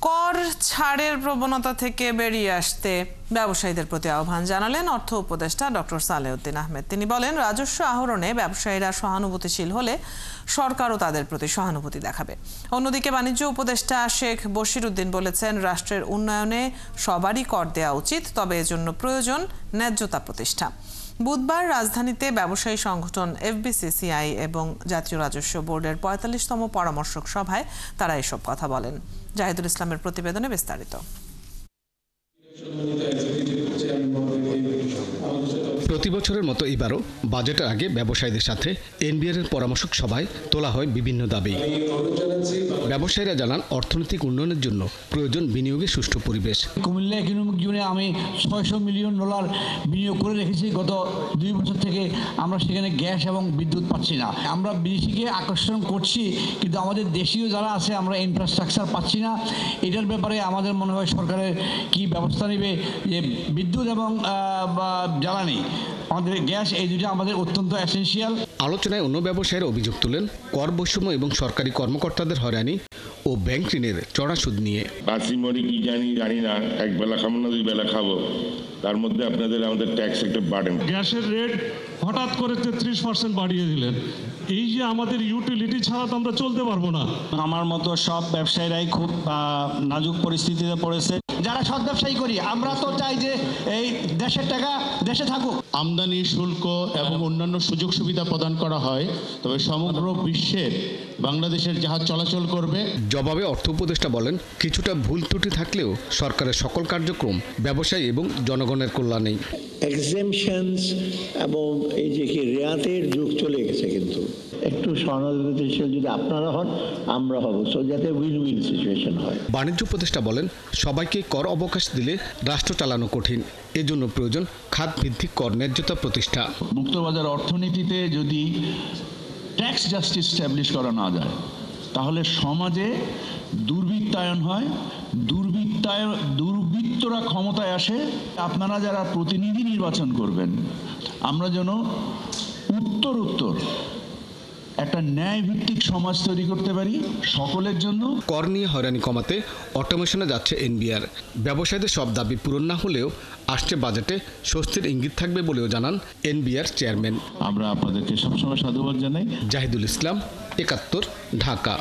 কর ছাড়ের প্রবণতা থেকে বেরিয়ে আসতে ব্যবসায়ীদের প্রতি আহ্বান জানালেন অর্থ উপদেষ্টা ডক্টর সালেউদ্দিন আহমেদ। তিনি বলেন, রাজস্ব আহরণে ব্যবসায়ীরা সহানুভূতিশীল হলে সরকারও তাদের প্রতি সহানুভূতি দেখাবে। অন্যদিকে বাণিজ্য উপদেষ্টা শেখ বশিরউদ্দিন বলেছেন, রাষ্ট্রের উন্নয়নে সবারই কর দেওয়া উচিত, তবে এজন্য প্রয়োজন ন্যায্যতা প্রতিষ্ঠা। বুধবার রাজধানীতে ব্যবসায়ী সংগঠন এফবিসিসিআই এবং জাতীয় রাজস্ব বোর্ডের ৪৫তম পরামর্শক সভায় তারা এসব কথা বলেন। জাহিদুল ইসলামের প্রতিবেদনে বিস্তারিত। প্রতি বছরের মতো এবারও বাজেটের আগে ব্যবসায়ীদের সাথে এনবিআর এর পরামর্শক সভায় তোলা হয় বিভিন্ন দাবি। ব্যবসায়ীরা জানান, অর্থনৈতিক উন্নয়নের জন্য প্রয়োজন বিনিয়োগের সুষ্ঠু পরিবেশ। কুমিল্লা ইকোনমিক জোনে আমি $600 মিলিয়ন বিনিয়োগ করে রেখেছি। গত 2 বছর থেকে আমরা সেখানে গ্যাস এবং বিদ্যুৎ পাচ্ছি না। আমরা বিদেশিকে আকর্ষণ করছি, কিন্তু আমাদের দেশীয় যারা আছে আমরা ইনফ্রাস্ট্রাকচার পাচ্ছি না। এটার ব্যাপারে আমাদের মনে হয় সরকারের কি ব্যবস্থা নেবে, যে বিদ্যুৎ এবং জ্বালানি, আমাদের গ্যাস, এই দুটো আমাদের অত্যন্ত এসেনশিয়াল। আলোচনায় অন্য ব্যবসায়ীরা অভিযোগ তুলেন কর বৈষম্য এবং সরকারি কর্মকর্তাদের হয়রানি ও ব্যাংক ঋণের চড়া সুদ নিয়ে। বাসি মরি কি জানি না, এক বেলা খাবো না 2 বেলা খাবো, তার মধ্যে আমাদের ট্যাক্স একটা বাড়েন। গ্যাসের রেট হঠাৎ করে 33% বাড়িয়ে দিলেন। এই যে আমাদের ইউটিলিটি ছাড়া তো আমরা চলতে পারবো না। আমার মতো সব ব্যবসায়ীরাই খুব নাজুক পরিস্থিতিতে পড়েছে। যারা সৎ ব্যবসায়ী করি, আমরা তো চাই যে এই দেশের টাকা দেশে থাকুক। আমদানি শুল্ক এবং অন্যান্য সুযোগ সুবিধা প্রদান করা হয়, তবে সমগ্র বিশ্বের বাংলাদেশের জাহাজ চলাচল করবে। জবাবে অর্থ উপদেষ্টা বলেন, কিছুটা ভুল ত্রুটি থাকলেও সরকারের সকল কার্যক্রম ব্যবসায়ী এবং জনগণের কল্যাণে। এক্সেমশনস এবং এই যে কি রেয়াতের যুগ চলে গেছে, কিন্তু একটু সহানুভূতিশীল যদি আপনারা হন, আমরা হব, সো যাতে উইন উইন সিচুয়েশন হয়। বাণিজ্য উপদেষ্টা বলেন, সবাইকে কর অবকাশ দিলে রাষ্ট্র চালানো কঠিন, এজন্য প্রয়োজন খাত ভিত্তিক কর ন্যায্যতা প্রতিষ্ঠা। মুক্তবাজার অর্থনীতিতে যদি ট্যাক্স জাস্টিস স্ট্যাবলিশ করা না যায়, তাহলে সমাজে দুর্বৃত্তায়ন হয়, দুর্বৃত্তরা ক্ষমতায় আসে। আপনারা যারা প্রতিনিধি নির্বাচন করবেন, আমরা যেন উত্তর একটা ন্যায় ভিত্তিক সমাজ তৈরি করতে পারি সকলের জন্য। কর নিয়ে হয়রানি কমাতে অটোমেশনে যাচ্ছে এনবিআর। ব্যবসায়ীদের সব দাবি পূরণ না হলেও আসছে বাজেটে স্বস্তির ইঙ্গিত থাকবে বলেও জানান এনবিআর চেয়ারম্যান। আমরা আপনাদেরকে সবসময় সাধুবাদ জানাই। জাহিদুল ইসলাম, ৭১, ঢাকা।